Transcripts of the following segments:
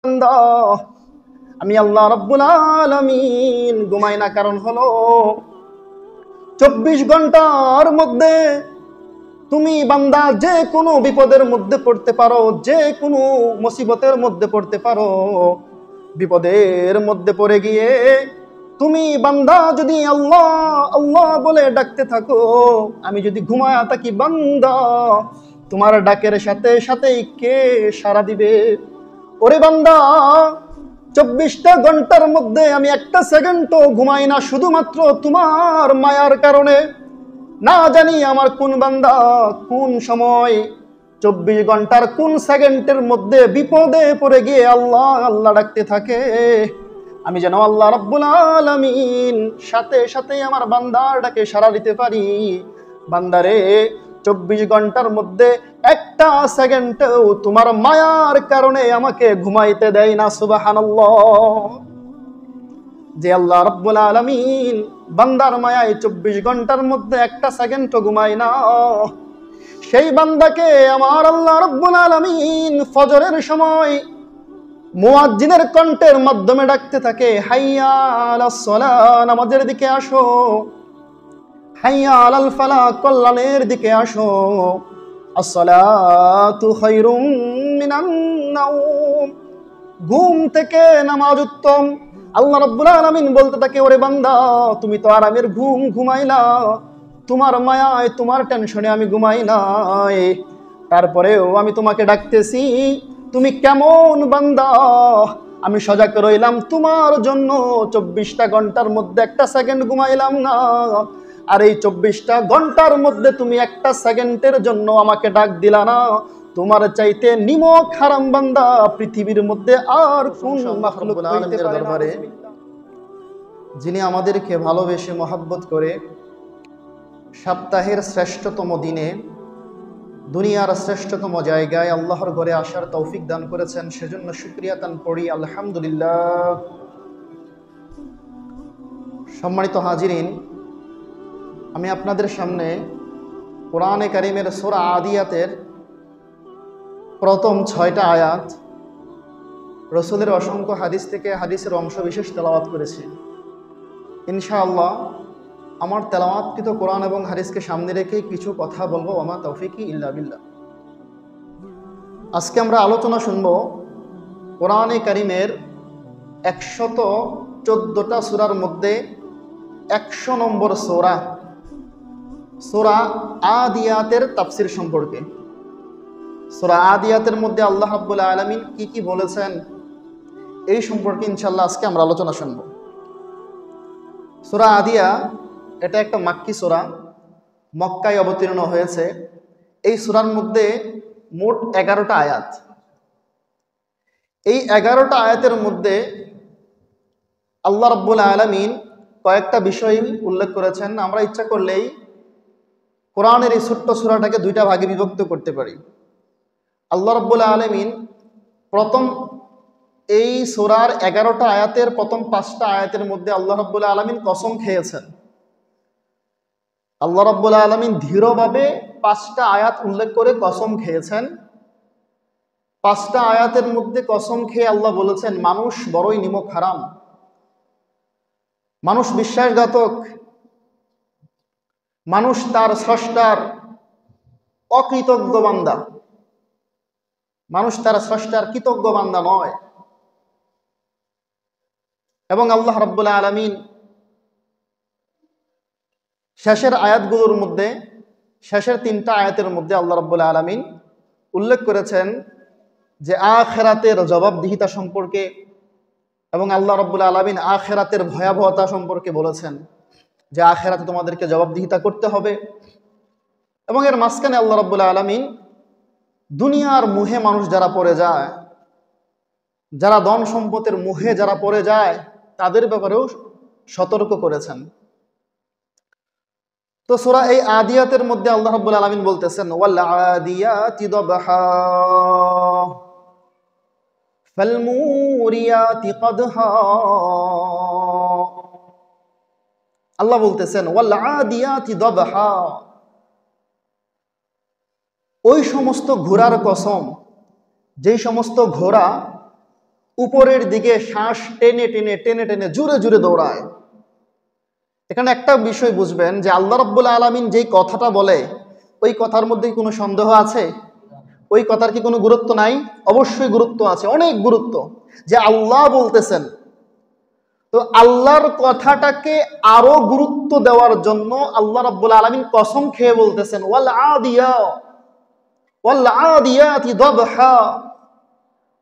বান্দা, আমি আল্লাহ রাব্বুল আলামিন ঘুমাই না, কারণ হলো 24 ঘন্টার মধ্যে তুমি বান্দা যে কোনো বিপদের মধ্যে পড়তে পারো, যে কোনো মুসিবতের মধ্যে পড়তে পারো। বিপদের মধ্যে পড়ে গিয়ে তুমি বান্দা যদি আল্লাহ আল্লাহ বলে ডাকতে থাকো, আমি যদি ঘুমায়া থাকি বান্দা, তোমার ডাকের সাথে সাথেই কে সাড়া দিবে? ওরে বান্দা, 24টা ঘন্টার মধ্যে আমি একটা সেকেন্ডও ঘুমাই না, শুধুমাত্র তোমার মায়ার কারণে। না জানি আমার কোন বান্দা কোন সময় 24 ঘন্টার কোন সেকেন্ডের মধ্যে বিপদে পড়ে গিয়ে আল্লাহ আল্লাহ ডাকতে থাকে। আমি যেন আল্লাহ রাব্বুল আলামিন সাথে সাথে আমার বান্দার ডাকে সাড়া দিতে পারি। বান্দারে, 24 ঘন্টার মধ্যে একটা সেকেন্ডও তোমার মায়ার কারণে আমাকে ঘুমাইতে দেয় না। সুবহানাল্লাহ। যে আল্লাহ রাব্বুল আলামিন বান্দার মায়ায় 24 ঘন্টার মধ্যে একটা সেকেন্ডও ঘুমায় না, সেই বান্দাকে আমার আল্লাহ রাব্বুল আলামিন ফজরের সময় মুয়াজ্জিনের কণ্ঠের মাধ্যমে ডাকতে থাকে, হাইয়া আলাস সালাহ, নামাজের দিকে আসো। হাইয়া আলাল ফালাহ, কল্যাণের দিকে আসো। আসসালাতু খায়রুম মিনান নাওম, ঘুম থেকে নামাজ উত্তম। আল্লাহ রাব্বুল আলামিন বলতে থাকে, ওরে বান্দা, তুমি তো আরামের ঘুম ঘুমাইলা, তোমার মায়ায় তোমার টেনশনে আমি ঘুমাই নাই, তারপরেও আমি তোমাকে ডাকতেছি। তুমি কেমন বান্দা, আমি সজাগ রইলাম তোমার জন্য। 24টা ঘন্টার মধ্যে একটা সেকেন্ড ঘুমাইলাম না, আর এই 24টা ঘন্টার মধ্যে তুমি একটা সেকেন্ডের জন্য আমাকে ডাক দিলা না। তোমার চাইতে নিমক হারাম বান্দা পৃথিবীর মধ্যে আর কোন মাখলুক হইতে পারে না। যিনি আমাদেরকে ভালোবেসে মহব্বত করে সপ্তাহের শ্রেষ্ঠতম দিনে দুনিয়ার শ্রেষ্ঠতম জায়গায় আল্লাহর ঘরে আসার তৌফিক দান করেছেন, সেজন্য শুকরিয়া তান পড়ি আলহামদুলিল্লাহ। সম্মানিত হাজিরিন, আমি আপনাদের সামনে কোরআনে কারীমের সূরা আদিয়াতের প্রথম 6টা আয়াত, রাসূলের অসংখ্য হাদিস থেকে হাদিসের অংশ বিশেষ তেলাওয়াত করেছি। ইনশাআল্লাহ আমার তেলাওয়াতকৃত কোরআন এবং হাদিসকে সামনে রেখেই কিছু কথা বলবো। ওমা তৌফিকি ইল্লা বিল্লাহ। আজকে আমরা আলোচনা শুনব কোরআনে কারীমের 114টা সূরার মধ্যে 100 নম্বর সূরা আদিয়াতের তাফসীর সম্পর্কে। সূরা আদিয়াতের মধ্যে আল্লাহ রাব্বুল আলামিন কি কি বলেছেন এই সম্পর্কে ইনশাআল্লাহ আজকে আমরা আলোচনা শুনব। সূরা আদিয়া এটা একটা মাক্কি সূরা, মক্কায় অবতীর্ণ হয়েছে। এই সূরার মধ্যে মোট 11টা আয়াত। এই 11টা আয়াতের মধ্যে আল্লাহ রাব্বুল আলামিন কয়েকটা বিষয় উল্লেখ করেছেন। আমরা ইচ্ছা করলেই কোরআনের এই ছোট্ট সূরাটাকে দুইটা ভাগে বিভক্ত করতে পারি। আল্লাহ রাব্বুল আলামিন প্রথম এই সূরার 11টা আয়াতের প্রথম 5টা আয়াতের মধ্যে আল্লাহ রাব্বুল আলামিন কসম খেয়েছেন। আল্লাহ রাব্বুল আলামিন দৃঢ়ভাবে 5টা আয়াত উল্লেখ করে কসম খেয়েছেন। 5টা আয়াতের মধ্যে কসম খেয়ে আল্লাহ বলেছেন, মানুষ বড়ই নিমক হারাম, মানুষ বিশ্বাসঘাতক, মানুষ তার স্রষ্টার অকৃতজ্ঞ বান্দা, মানুষ তার স্রষ্টার কৃতজ্ঞ বান্দা নয়। এবং আল্লাহ রাব্বুল আলামিন শেষের আয়াতগুলোর মধ্যে, শেষের 3টা আয়াতের মধ্যে আল্লাহ রাব্বুল আলামিন উল্লেখ করেছেন যে আখিরাতের জবাবদিহিতা সম্পর্কে, এবং আল্লাহ রাব্বুল আলামিন আখিরাতের ভয়াবহতা সম্পর্কে বলেছেন যে আখিরাতে তোমাদেরকে জবাবদিহিতা করতে হবে। এবং এর মাঝখানে আল্লাহ রাব্বুল আলামিন দুনিয়ার মোহে মানুষ যারা পড়ে যায়, যারা ধন সম্পদের মোহে যারা পড়ে যায়, তাদের ব্যাপারেও সতর্ক করেছেন। তো সূরা এই আদিয়াতের মধ্যে আল্লাহ রাব্বুল আলামিন বলতেছেন, ওয়াল আদিয়াতি দবহা ফাল মুরিয়াতি কদহা। আল্লাহ বলতেছেন ওয়াল আদিয়াতি দবহা, ওই সমস্ত ঘোড়ার কসম যেই সমস্ত ঘোড়া উপরের দিকে শ্বাস টেনে টেনে টেনে টেনে জুড়ে জুড়ে দৌড়ায়। এখানে একটা বিষয় বুঝবেন যে আল্লাহ রাব্বুল আলামিন যেই কথাটা বলে ওই কথার মধ্যে কোনো সন্দেহ আছে? ওই কথার কি কোনো গুরুত্ব নাই? অবশ্যই গুরুত্ব আছে, অনেক গুরুত্ব। যে আল্লাহ বলতেছেন, তো আল্লাহর কথাটাকে আরো গুরুত্ব দেওয়ার জন্য আল্লাহ রাব্বুল আলামিন কসম খেয়ে বলতেছেন ওয়াল আদিয়াতি দাবহা,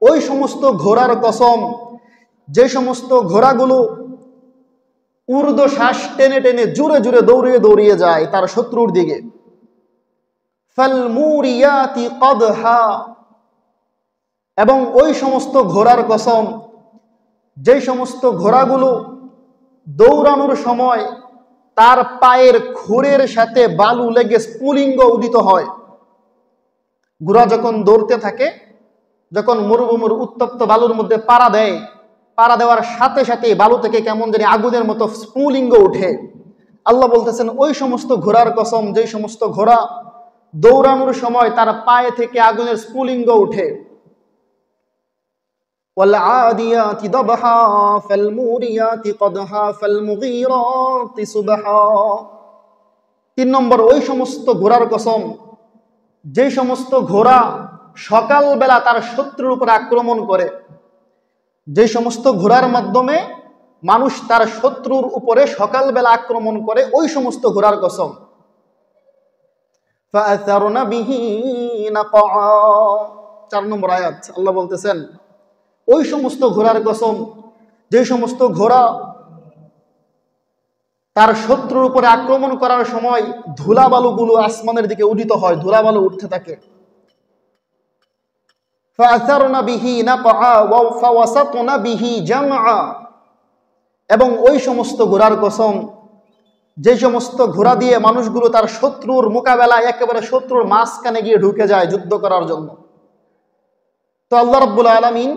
ওই সমস্ত ঘোড়ার কসম যে সমস্ত ঘোড়াগুলো ঊর্ধ্ব শ্বাস টেনে টেনে জুড়ে জুড়ে দৌড়িয়ে দৌড়িয়ে যায় তার শত্রুর দিকে। ফালমুরিয়াতি কদহা, এবং ওই সমস্ত ঘোড়ার কসম যে সমস্ত ঘোড়াগুলো দৌড়ানোর সময় তার পায়ের খুরের সাথে বালু লেগে স্ফুলিঙ্গ উদিত হয়। ঘোড়া যখন দৌড়তে থাকে, যখন মরুভূমির উত্তপ্ত বালুর মধ্যে পাড়া দেয়, পাড়া দেওয়ার সাথে সাথে বালু থেকে কেমন জানি আগুনের মতো স্ফুলিঙ্গ উঠে। আল্লাহ বলতেছেন ওই সমস্ত ঘোড়ার কসম যে সমস্ত ঘোড়া দৌড়ানোর সময় তার পায়ে থেকে আগুনের স্ফুলিঙ্গ উঠে। والعاديات ضبحا فالموريات قدحا فالمغيرات صبحا। 3 নম্বর, ওই সমস্ত ঘোড়ার কসম যে সমস্ত ঘোড়া সকালবেলা তার শত্রুর উপর আক্রমণ করে, যে সমস্ত ঘোড়ার মাধ্যমে মানুষ তার শত্রুর উপরে সকালবেলা আক্রমণ করে, ওই সমস্ত ঘোড়ার কসম। فأثرن به نقعا। 4 নম্বর আয়াত আল্লাহ বলতেছেন ওই সমস্ত ঘোড়ার কসম যে সমস্ত ঘোড়া তার শত্রুর উপরে আক্রমণ করার সময় ধুলাবালুগুলো আসমানের দিকে উদিত হয়, ধুলাবালু উঠতে থাকে। فأثرن به نقعا ووسطن به جمعا। এবং ওই সমস্ত ঘোড়ার কসম যে সমস্ত ঘোড়া দিয়ে মানুষগুলো তার শত্রুর মোকাবেলায় একেবারে শত্রুর মাঝখানে গিয়ে ঢুকে যায় যুদ্ধ করার জন্য। তো আল্লাহ রাব্বুল আলামিন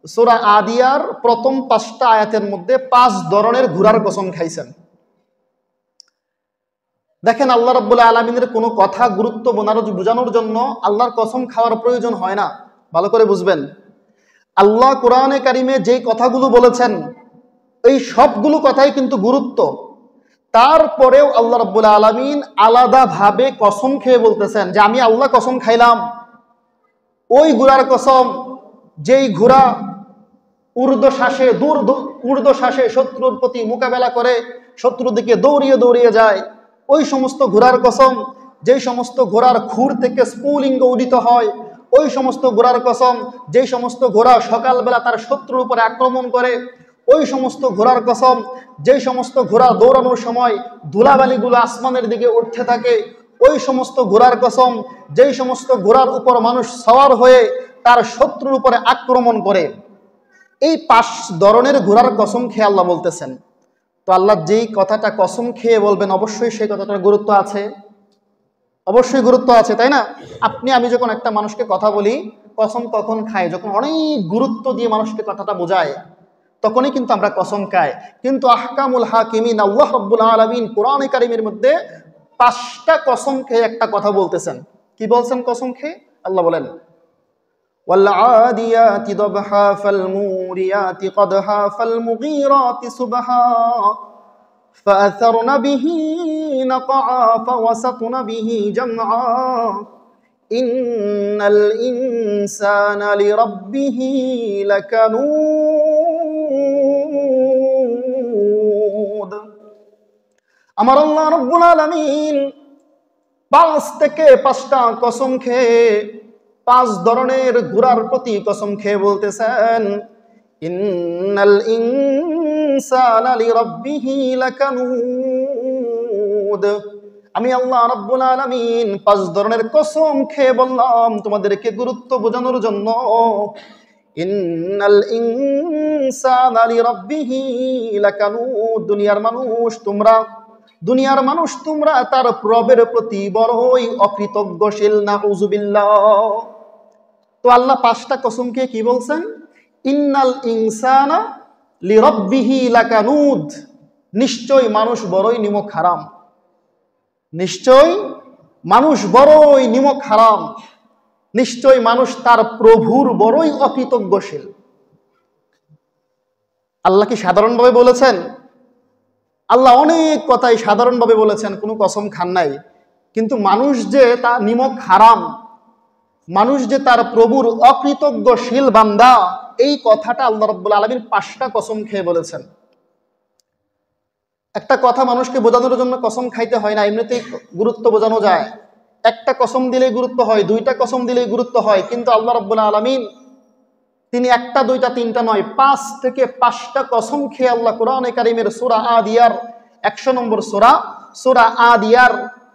সূরা আদিয়ার প্রথম 5টা আয়াতের মধ্যে 5 ধরনের ঘোড়ার কসম খাইছেন। দেখেন আল্লাহ রাব্বুল আলামিনের কোনো কথা গুরুত্ব বোঝানোর জন্য আল্লাহর কসম খাওয়ার প্রয়োজন হয় না। ভালো করে বুঝবেন, আল্লাহ কোরআনে কারিমে যেই কথাগুলো বলেছেন এই সবগুলো কথাই কিন্তু গুরুত্ব। তারপরেও আল্লাহ রাব্বুল আলামিন আলাদাভাবে কসম খেয়ে বলতেছেন যে আমি আল্লাহ কসম খাইলাম ওই ঘোড়ার কসম যেই ঘোড়া ঊর্ধ্ব শ্বাসে শত্রুর প্রতি মোকাবেলা করে শত্রুর দিকে দৌড়িয়ে দৌড়িয়ে যায়। ওই সমস্ত ঘোড়ার কসম যেই সমস্ত ঘোড়ার খুর থেকে স্ফুলিঙ্গ উদিত হয়। ওই সমস্ত ঘোড়ার কসম যেই সমস্ত ঘোড়া সকালবেলা তার শত্রুর উপরে আক্রমণ করে। ওই সমস্ত ঘোড়ার কসম যেই সমস্ত ঘোড়া দৌড়ানোর সময় ধুলাবালিগুলো আসমানের দিকে উঠতে থাকে। ওই সমস্ত ঘোড়ার কসম যেই সমস্ত ঘোড়ার উপর মানুষ সওয়ার হয়ে তার শত্রুর উপরে আক্রমণ করে। এই 5 ধরনের ঘোড়ার কসম খেয়ে আল্লাহ বলতেছেন। তো আল্লাহ যেই কথাটা কসম খেয়ে বলবেন অবশ্যই সেই কথাটার গুরুত্ব আছে, অবশ্যই গুরুত্ব আছে, তাই না? আপনি আমি যখন একটা মানুষকে কথা বলি কসম কখন খাই, যখন অনেক গুরুত্ব দিয়ে মানুষকে কথাটা বোঝায় তখনই কিন্তু আমরা কসম খাই। কিন্তু আহকামুল হাকিমিন আল্লাহ রাব্বুল আলামিন কোরআনে কারীমের মধ্যে 5টা কসম খেয়ে একটা কথা বলতেছেন। কি বলছেন কসম খেয়ে? আল্লাহ বলেন والعاديات ضبحا فالموريات قدحا فالمغيرات صبحا فأثرن به نقعا فوسطن به جمعا إن الإنسان لربه لكنود। আমার আল্লাহ রাব্বুল আলামিন 5 থেকে 5টা কসম খেয়ে 5 ধরনের ঘোড়ার প্রতি কসম খেয়ে বলতেছেন ইন্নাল ইনসানা লিরাব্বিহি লাকানুদ। আমি আল্লাহ রাব্বুল আলামিন 5 ধরনের কসম খেয়ে বললাম তোমাদেরকে গুরুত্ব বোঝানোর জন্য। ইন্নাল ইনসানা লিরাব্বিহি লাকানুদ। দুনিয়ার মানুষ তোমরা তার রবের প্রতি বড়ই অকৃতজ্ঞশীল। নাউযুবিল্লাহ। তো আল্লাহ 5টা কসমকে কি বলছেন? ইন্নাল ইনসানা লিরাব্বিহি লাকানুদ। নিশ্চয় মানুষ বড়ই নিমক হারাম, নিশ্চয় মানুষ বড়ই নিমক হারাম, নিশ্চয় মানুষ তার প্রভুর বড়ই অকৃতজ্ঞশীল। আল্লাহ কি সাধারণভাবে বলেছেন? আল্লাহ অনেক কথাই সাধারণভাবে বলেছেন, কোনো কসম খান নাই। কিন্তু মানুষ যে তা নিমক হারাম, মানুষ যে তার প্রভুর অকৃতজ্ঞশীল বান্দা, এই কথাটা আল্লাহ রাব্বুল আলামিন 5টা কসম খেয়ে বলেছেন। একটা কথা মানুষকে বোঝানোর জন্য কসম খাইতে হয় না, এমনিতেই গুরুত্ব বোঝানো যায়। একটা কসম দিলেই গুরুত্ব হয়, 2টা কসম দিলেই গুরুত্ব হয়। কিন্তু আল্লাহ রাব্বুল আলামিন তিনি 1টা 2টা 3টা নয়, 5 থেকে 5টা কসম খেয়ে আল্লাহ কোরআনে কারিমের সূরা আদিয়ার 100 নম্বর সূরা আদিয়ার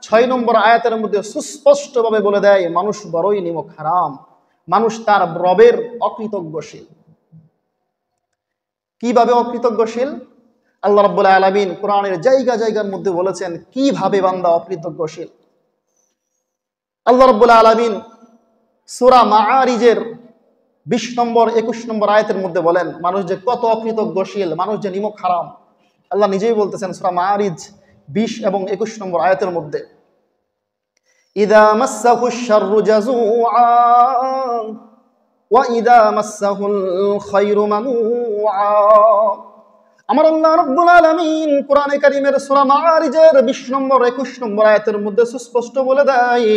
6 নম্বর আয়াতের মধ্যে সুস্পষ্টভাবে বলে দেয়, মানুষ বড়ই নিমক হারাম, মানুষ তার রবের অকৃতজ্ঞশীল। কিভাবে অকৃতজ্ঞশীল? আল্লাহ রাব্বুল আলামিন কোরআনের জায়গার মধ্যে বলেছেন কিভাবে বান্দা অকৃতজ্ঞশীল। আল্লাহ রাব্বুল আলামিন সূরা মাআরিজের 20 নম্বর 21 নম্বর আয়াতের মধ্যে বলেন মানুষ যে কত অকৃতজ্ঞশীল, মানুষ যে নিমক হারাম। আল্লাহ নিজেই বলতেছেন সূরা মাআরিজ 20 এবং 21 নম্বর আয়াতের মধ্যে, ইযা মাসসাহুশ শাররু জাযুআ ওয়া ইযা মাসসাহুল খায়রু মানুআ। আমার আল্লাহ রাব্বুল আলামিন কোরআনে কারীমের সূরা মাআরিজের 20 নম্বর 21 নম্বর আয়াতের মধ্যে সুস্পষ্ট বলে দেয়,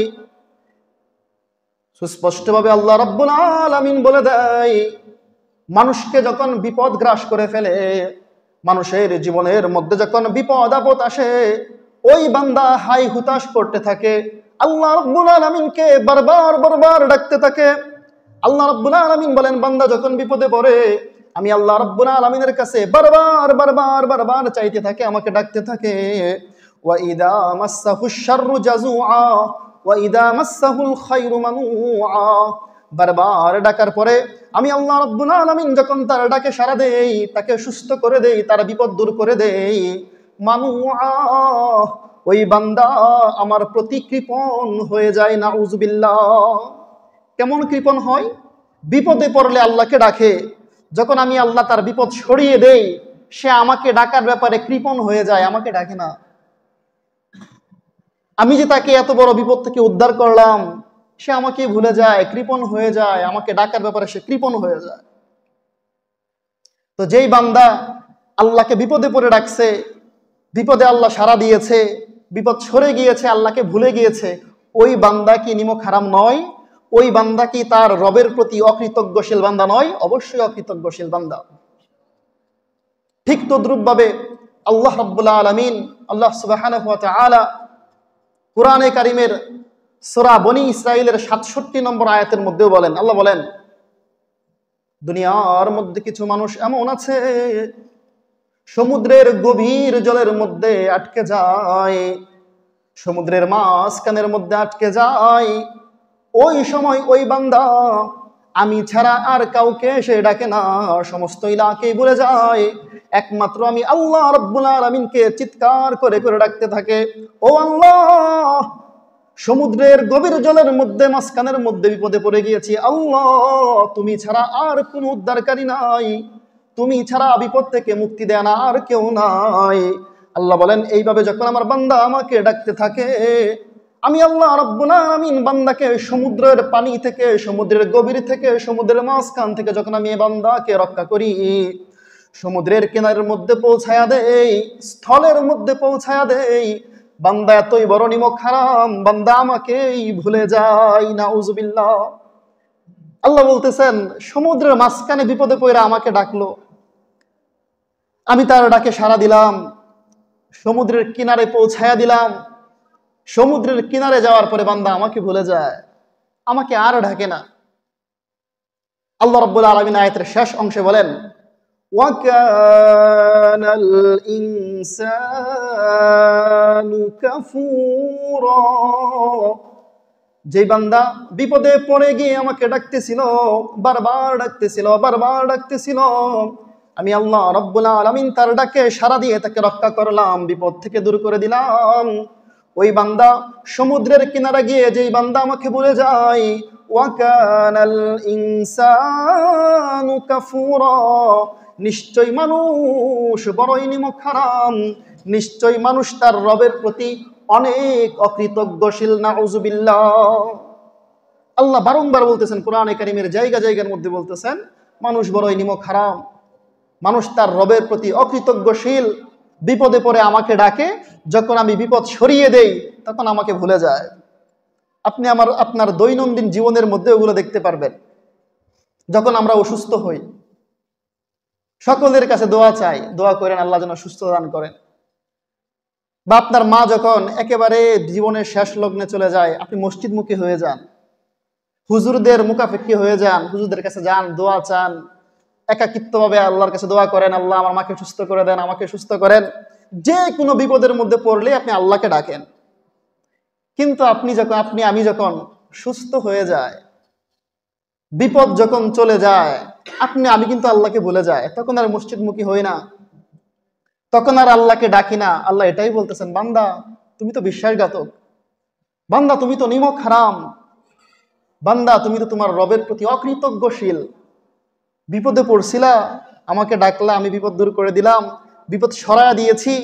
সুস্পষ্টভাবে আল্লাহ রাব্বুল আলামিন বলে দেয়, মানুষকে যখন বিপদ গ্রাস করে ফেলে, মানুষের জীবনের মধ্যে যখন বিপদ আপদ আসে, ওই বান্দা হাই হুতাশ করতে থাকে, আল্লাহ রাব্বুল আলামিনকে বারবার ডাকতে থাকে। আল্লাহ রাব্বুল আলামিন বলেন, বান্দা যখন বিপদে পড়ে আমি আল্লাহ রাব্বুল আলামিনের কাছে বারবার চাইতে থাকে, আমাকে ডাকতে থাকে। ওয়া ইদা মাসসাহুশ শাররু জাযুআ ওয়া ইদা মাসসাহুল খায়রু মানুআ। বারবার ডাকার পরে আমি আল্লাহ রাব্বুল আলামিন যখন তার ডাকে সাড়া দেই, তাকে সুস্থ করে দেই, তার বিপদ দূর করে দেই, মানুআ, ওই বান্দা আমার প্রতি কৃপণ হয়ে যায়। নাউযুবিল্লাহ। কেমন কৃপণ হয়? বিপদে পড়লে আল্লাহকে ডাকে, যখন আমি আল্লাহ তার বিপদ সরিয়ে দেই, সে আমাকে ডাকার ব্যাপারে কৃপণ হয়ে যায়, আমাকে ডাকে না। আমি যে তাকে এত বড় বিপদ থেকে উদ্ধার করলাম, সে আমাকে ভুলে যায়, কৃপণ হয়ে যায়, আমাকে ডাকার ব্যাপারে সে কৃপণ হয়ে যায়। তো যেই বান্দা আল্লাহকে বিপদে পড়ে ডাকছে, বিপদে আল্লাহ সাড়া দিয়েছে, বিপদ সরে গিয়েছে, আল্লাহকে ভুলে গিয়েছে, ওই বান্দা কি নিমক হারাম নয়? ওই বান্দা কি তার রবের প্রতি অকৃতজ্ঞশীল বান্দা নয়? অবশ্যই অকৃতজ্ঞশীল বান্দা। ঠিক তদ্রূপভাবে আল্লাহ রাব্বুল আলামিন, আল্লাহ সুবহানাহু ওয়া তাআলা কোরআনে কারিমের সূরা বনী ইসরাঈলের 67 নম্বর আয়াতের মধ্যেও বলেন, আল্লাহ বলেন, দুনিয়ার মধ্যে কিছু মানুষ এমন আছে সমুদ্রের গভীর জলের মধ্যে আটকে যায়, সমুদ্রের মাঝখানের মধ্যে আটকে যায়। ওই সময় ওই বান্দা আমি ছাড়া আর কাউকে সে ডাকে না, সমস্ত ইলাকাই ভুলে যায়, একমাত্র আমি আল্লাহ রাব্বুল আলামিনকে চিৎকার করে ডাকতে থাকে, ও আল্লাহ, সমুদ্রের গভীর জলের মধ্যে মাঝখানের মধ্যে বিপদে পড়ে গিয়েছি, আল্লাহ তুমি ছাড়া আর কোনো উদ্ধারকারী নাই, তুমি ছাড়া বিপদ থেকে মুক্তি দেয় না আর কেউ নাই। আল্লাহ বলেন, এইভাবে যখন আমার বান্দা আমাকে ডাকতে থাকে, আমি আল্লাহ রাব্বুল আলামিন বান্দাকে সমুদ্রের পানি থেকে, সমুদ্রের গভীর থেকে, সমুদ্রের মাঝখান থেকে যখন আমি এই বান্দাকে রক্ষা করি, সমুদ্রের কিনারের মধ্যে পৌঁছায়া দেই, স্থলের মধ্যে পৌঁছায়া দেই, বান্দা এতই বড় নিমক হারাম, বান্দা আমাকেই ভুলে যায়। নাউযুবিল্লাহ। আল্লাহ বলতেছেন, সমুদ্রের মাঝখানে বিপদে পড়ে আমাকে ডাকলো, আমি তার ডাকে সাড়া দিলাম, সমুদ্রের কিনারে পৌঁছায়া দিলাম, সমুদ্রের কিনারে যাওয়ার পরে বান্দা আমাকে ভুলে যায়, আমাকে আর ডাকে না। আল্লাহ রাব্বুল আলামিন আয়াতের শেষ অংশে বলেন, ওয়া কানাল ইনসানু কাফুরা। যে বান্দা বিপদে পড়ে গিয়ে আমাকে ডাকতেছিল, বারবার ডাকতেছিল, আমি আল্লাহ রাব্বুল আলামিন তার ডাকে সাড়া দিয়ে তাকে রক্ষা করলাম, বিপদ থেকে দূর করে দিলাম। ওই বান্দা সমুদ্রের কিনারে গিয়ে যেই বান্দা আমাকে ভুলে যায়, ওয়া কানাল ইনসানু কাফুরা, নিশ্চয় মানুষ বড়ই নিমক হারাম, নিশ্চয় মানুষ তার রবের প্রতি অনেক অকৃতজ্ঞশীল। নাউযুবিল্লাহ। আল্লাহ বারংবার বলতেছেন, কোরআনে কারীমের জায়গার মধ্যে বলতেছেন, মানুষ বড়ই নিমক হারাম, মানুষ তার রবের প্রতি অকৃতজ্ঞশীল। বিপদে পড়ে আমাকে ডাকে, যখন আমি বিপদ সরিয়ে দেই তখন আমাকে ভুলে যায়। আপনি আপনার দৈনন্দিন জীবনের মধ্যে ওগুলো দেখতে পারবেন। যখন আমরা অসুস্থ হই, সকলের কাছে দোয়া চাই, দোয়া করেন আল্লাহ যেন সুস্থ দান করেন। বা আপনার মা যখন একেবারে জীবনের শেষ লগ্নে চলে যায়, আপনি মসজিদমুখী হয়ে যান, হুজুরদের মুখাপেক্ষী হয়ে যান, হুজুরদের কাছে যান, দোয়া চান, একাকিত্বভাবে আল্লাহর কাছে দোয়া করেন, আল্লাহ আমার মাকে সুস্থ করে দেন, আমাকে সুস্থ করেন। যে কোনো বিপদের মধ্যে পড়লে আপনি আল্লাহকে ডাকেন। কিন্তু আমি যখন সুস্থ হয়ে যায়, বিপদ যখন চলে যায়, আমি কিন্তু আল্লাহকে ভুলে যায়, তখন আর মসজিদমুখী হই না, তখন আর আল্লাহকে ডাকি না। আল্লাহ এটাই বলতেছেন, বান্দা তুমি তো বিশ্বাসঘাতক, বান্দা তুমি তো নিমক হারাম, বান্দা তুমি তো তোমার রবের প্রতি অকৃতজ্ঞশীল। বিপদে পড়ছিলা, আমাকে ডাকলা, আমি বিপদ দূর করে দিলাম, বিপদ সরায়া দিয়েছি,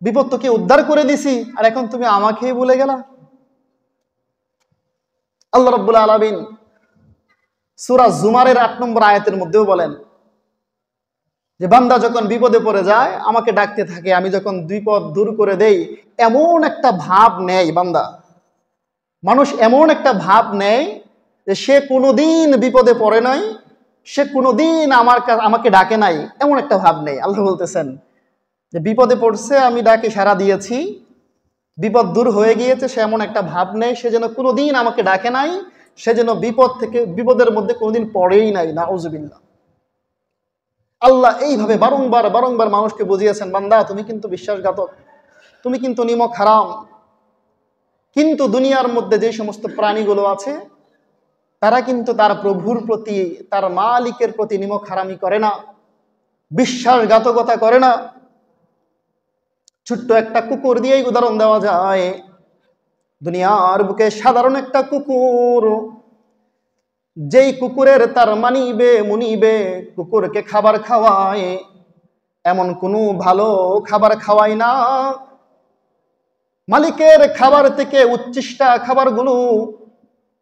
বিপদ তোকে উদ্ধার করে দিছি, আর এখন তুমি আমাকেই ভুলে গেলা। আল্লাহ রাব্বুল আলামিন সূরা জুমারের ৮ নম্বর আয়াতের মধ্যেও বলেন যে বান্দা যখন বিপদে পড়ে যায় আমাকে ডাকতে থাকে, আমি যখন বিপদ দূর করে দেই। এমন একটা ভাব নেয় বান্দা, মানুষ এমন একটা ভাব নেয় যে সে কোনোদিন বিপদে পড়ে নাই, সে কোনোদিন আমাকে ডাকে নাই, এমন একটা ভাব নেই। আল্লাহ বলতেছেন যে বিপদে পড়ছে, আমি ডাকে সাড়া দিয়েছি, বিপদ দূর হয়ে গিয়েছে, সে এমন একটা ভাব নেই, সে যেন কোনোদিন আমাকে ডাকে নাই, সে যেন বিপদের মধ্যে কোনোদিন পড়েই নাই। নাউজুবিল্লাহ। আল্লাহ এইভাবে বারংবার বারংবার মানুষকে বুঝিয়েছেন, বান্দা তুমি কিন্তু বিশ্বাসঘাতক, তুমি কিন্তু নিমক হারাম। কিন্তু দুনিয়ার মধ্যে যে সমস্ত প্রাণীগুলো আছে, তারা কিন্তু তার প্রভুর প্রতি, তার মালিকের প্রতি নিমক হারামি করে না, বিশ্বাসঘাতকতা করে না। ছোট্ট একটা কুকুর দিয়েই উদাহরণ দেওয়া যায়। দুনিয়ার বুকে সাধারণ একটা কুকুর, যেই কুকুরের তার মানিবে মুনিবে কুকুরকে খাবার খাওয়ায়, এমন কোনো ভালো খাবার খাওয়ায় না। মালিকের খাবার থেকে উচ্ছিষ্টা খাবারগুলো,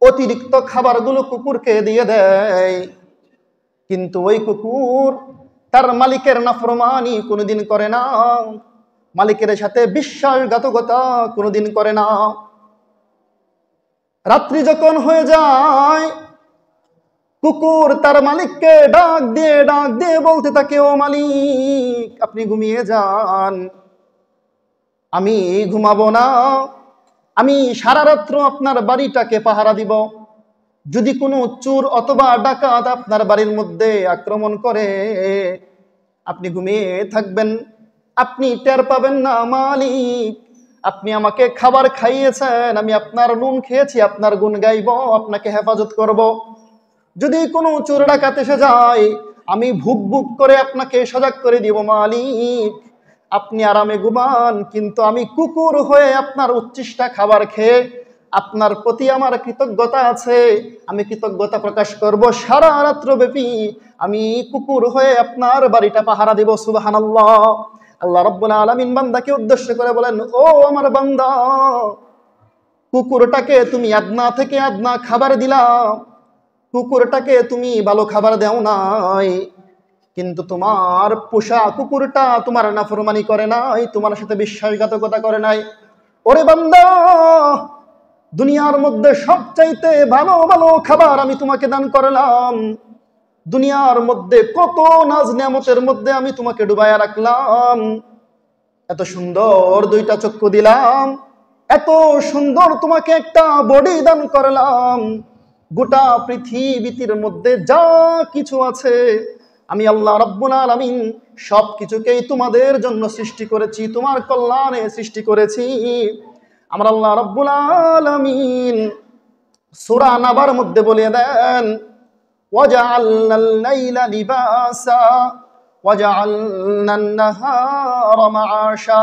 অতিরিক্ত খাবারগুলো কুকুরকে দিয়ে দেয়। কিন্তু ওই কুকুর তার মালিকের নাফরমানি কোনোদিন করে না, মালিকের সাথে বিশ্বাসঘাতকতা কোনোদিন করে না। রাত্রি যখন হয়ে যায়, কুকুর তার মালিককে ডাক দিয়ে বলতে থাকে, ও মালিক আপনি ঘুমিয়ে যান, আমি ঘুমাবো না, আমি সারা রাত্র আপনার বাড়িটাকে পাহারা দিব। যদি কোনো চোর অথবা ডাকাত আপনার বাড়ির মধ্যে আক্রমণ করে, আপনি ঘুমিয়ে থাকবেন, আপনি টের পাবেন না। মালিক আপনি আমাকে খাবার খাইয়েছেন, আমি আপনার নুন খেয়েছি, আপনার গুণ গাইব, আপনাকে হেফাজত করব। যদি কোনো চোর ডাকাত এসে যায়, আমি ভুক ভুক করে আপনাকে সজাগ করে দিব। মালিক আপনি আরামে ঘুমান, কিন্তু আমি কুকুর হয়ে আপনার উচ্ছিষ্টা খাবার খেয়ে আপনার প্রতি আমার কৃতজ্ঞতা আছে, আমি কৃতজ্ঞতা প্রকাশ করব। সারা রাত্র ব্যাপী আমি কুকুর হয়ে আপনার বাড়িটা পাহারা দিব। সুবহানাল্লাহ। আল্লাহ রাব্বুল আলামিন বান্দাকে উদ্দেশ্য করে বলেন, ও আমার বান্দা, কুকুরটাকে তুমি আদনা থেকে আদনা খাবার দিলা, কুকুরটাকে তুমি ভালো খাবার দাও নাই, কিন্তু তোমার পোষা কুকুরটা তোমার নাফরমানি করে নাই, তোমার সাথে বিশ্বাসঘাতকতা করে নাই। ওরে বান্দা, দুনিয়ার মধ্যে সবচাইতে ভালো ভালো খাবার আমি তোমাকে দান করলাম, দুনিয়ার মধ্যে কত নাজ নিয়ামতের মধ্যে আমি তোমাকে ডুবাইয়া রাখলাম, এত সুন্দর দুইটা চক্ষু দিলাম, এত সুন্দর তোমাকে একটা বডি দান করলাম, গোটা পৃথিবীর মধ্যে যা কিছু আছে আমি আল্লাহ রাব্বুল আলামিন সব কিছুকেই তোমাদের জন্য সৃষ্টি করেছি, তোমার কল্যাণে সৃষ্টি করেছি। আমার আল্লাহ রাব্বুল আলামিন সূরা নাবার মধ্যে বলে দেন, ওয়াজআলনাল লাইলা লিবাসা ওয়াজআলনান নাহারা মাআশা।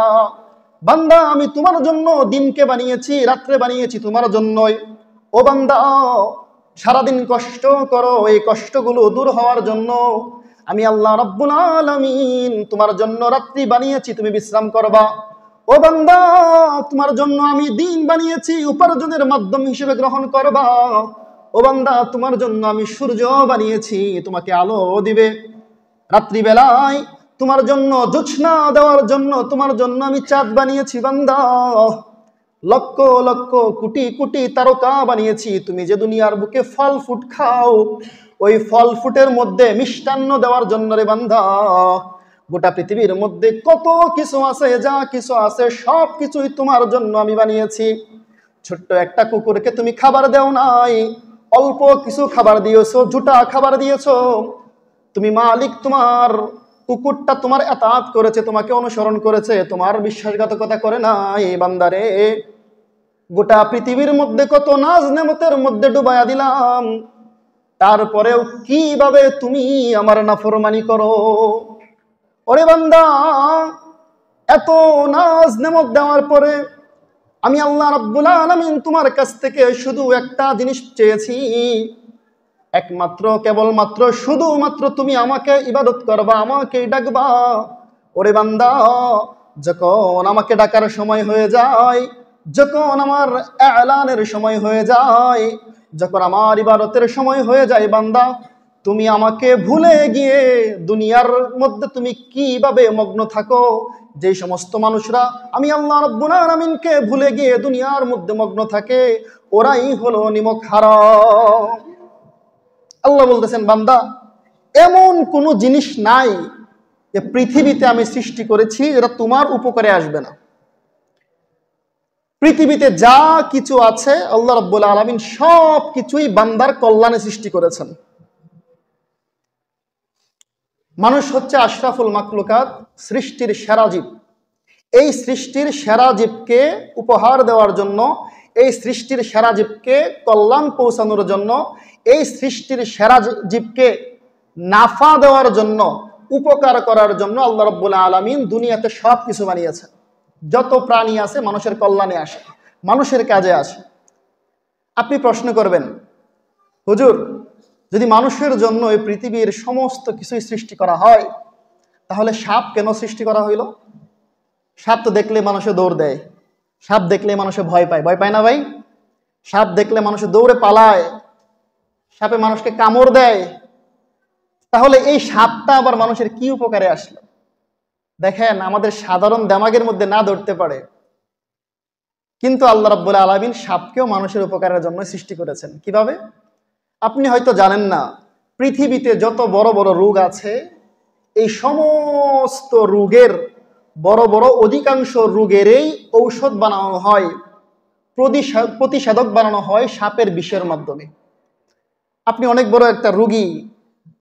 বান্দা আমি তোমার জন্য দিনকে বানিয়েছি, রাত্রে বানিয়েছি তোমার জন্যই। ও বান্দা, সারাদিন কষ্ট করো, এই কষ্টগুলো দূর হওয়ার জন্য আমি আল্লাহ রাব্বুল আলামিন তোমার জন্য রাত্রি বানিয়েছি, তুমি বিশ্রাম করবা। ও বান্দা, তোমার জন্য আমি দিন বানিয়েছি, উপার্জনের মাধ্যম হিসেবে গ্রহণ করবা। ও বান্দা, তোমার জন্য আমি সূর্য বানিয়েছি, তোমাকে আলো দিবে। রাত্রিবেলায় তোমার জন্য জোছনা দেওয়ার জন্য তোমার জন্য আমি চাঁদ বানিয়েছি বান্দা, লক্ষ লক্ষ কোটি কোটি তারকা বানিয়েছি। তুমি যে দুনিয়ার বুকে ফল ফুট খাও, ওই ফল ফুটের মধ্যে মিষ্টান্ন দেওয়ার জন্য রে বান্দা। গোটা পৃথিবীর মধ্যে কত কিছু আছে, যা কিছু আছে সব কিছুই তোমার জন্য আমি বানিয়েছি। ছোট্ট একটা কুকুরকে তুমি খাবার দাও নাই, অল্প কিছু খাবার দিয়েছো, জুটা খাবার দিয়েছো। তুমি মালিক, তোমার কুকুরটা তোমার এতাত করেছে, তোমাকে অনুসরণ করেছে, তোমার বিশ্বাসঘাতকতা করে নাই বান্দারে। গোটা পৃথিবীর মধ্যে কত নাজ নেমতের মধ্যে ডুবাইয়া দিলাম, তারপরেও কিভাবে তুমি আমার নাফরমানি করো? ওরে বান্দা, এত নাজ নেমত দেওয়ার পরে আমি আল্লাহ রাব্বুল আলামিন তোমার কাছ থেকে শুধু একটা জিনিস চেয়েছি, একমাত্র কেবলমাত্র শুধুমাত্র তুমি আমাকে ইবাদত করবা, আমাকে ডাকবা। ওরে বান্দা, যখন আমাকে ডাকার সময় হয়ে যায়, যখন আমার এলানের সময় হয়ে যায়, যখন আমার ইবাদতের সময় হয়ে যায় বান্দা, তুমি আমাকে ভুলে গিয়ে দুনিয়ার মধ্যে তুমি কিভাবে মগ্ন থাকো? যে সমস্ত মানুষরা আমি আল্লাহ রাব্বুল আলামিনকে ভুলে গিয়ে দুনিয়ার মধ্যে মগ্ন থাকে, ওরাই হলো নিমক হারাম। আল্লাহ বলতেছেন, বান্দা, এমন কোনো জিনিস নাই যে পৃথিবীতে আমি সৃষ্টি করেছি যেটা তোমার উপকারে আসবে না। পৃথিবীতে যা কিছু আছে আল্লাহ রাব্বুল আলামিন সব কিছুই বান্দার কল্যাণে সৃষ্টি করেছেন। মানুষ হচ্ছে আশরাফুল মাখলুকাত, সৃষ্টির সেরা জীব। এই সৃষ্টির সেরা জীবকে উপহার দেওয়ার জন্য, এই সৃষ্টির সেরা জীবকে কল্যাণ পৌঁছানোর জন্য, এই সৃষ্টির সেরা জীবকে নাফা দেওয়ার জন্য, উপকার করার জন্য আল্লাহ রাব্বুল আলামিন দুনিয়াতে সব কিছু বানিয়েছেন। যত প্রাণী আছে মানুষের কল্যাণে আসে, মানুষের কাজে আসে। আপনি প্রশ্ন করবেন, হুজুর, যদি মানুষের জন্য এই পৃথিবীর সমস্ত কিছুই সৃষ্টি করা হয়, তাহলে সাপ কেন সৃষ্টি করা হইল? সাপ তো দেখলে মানুষে দৌড় দেয়, সাপ দেখলে মানুষে ভয় পায়, ভয় পায় না ভাই? সাপ দেখলে মানুষে দৌড়ে পালায়, সাপে মানুষকে কামড় দেয়। তাহলে এই সাপটা আবার মানুষের কি উপকারে আসলো? দেখেন, আমাদের সাধারণ দিমাগের মধ্যে না ধরতে পারে, কিন্তু আল্লাহ রাব্বুল আলামিন সাপকেও মানুষের উপকারের জন্য সৃষ্টি করেছেন। কিভাবে? আপনি হয়তো জানেন না, পৃথিবীতে যত বড় বড় রোগ আছে, এই সমস্ত রোগের বড় বড় অধিকাংশ রোগেরই ঔষধ বানানো হয়, প্রতিষেধক বানানো হয় সাপের বিষের মাধ্যমে। আপনি অনেক বড় একটা রোগী,